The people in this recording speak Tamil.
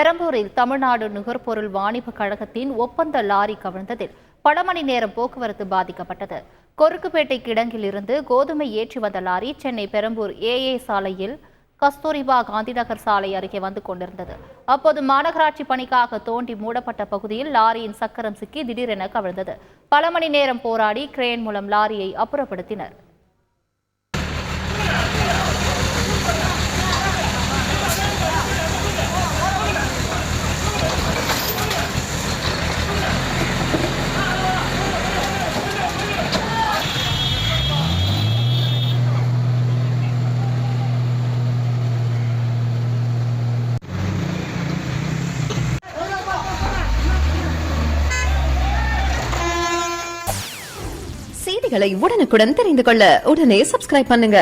பெரம்பூரில் தமிழ்நாடு நுகர்பொருள் வாணிப கழகத்தின் ஒப்பந்த லாரி கவிழ்ந்ததில் பல மணி நேரம் போக்குவரத்து பாதிக்கப்பட்டது. கொருக்குப்பேட்டை கிடங்கில் இருந்து கோதுமை ஏற்றி வந்த லாரி சென்னை பெரம்பூர் ஏஏ சாலையில் கஸ்தூரிபா காந்திநகர் சாலை அருகே வந்து கொண்டிருந்தது. அப்போது மாநகராட்சி பணிக்காக தோண்டி மூடப்பட்ட பகுதியில் லாரியின் சக்கரம் சிக்கி திடீரென கவிழ்ந்தது. பல மணி நேரம் போராடி கிரேன் மூலம் லாரியை அப்புறப்படுத்தினர். செய்திகளை உடனுக்குடன் தெரிந்து கொள்ள உடனே சப்ஸ்கிரைப் பண்ணுங்க.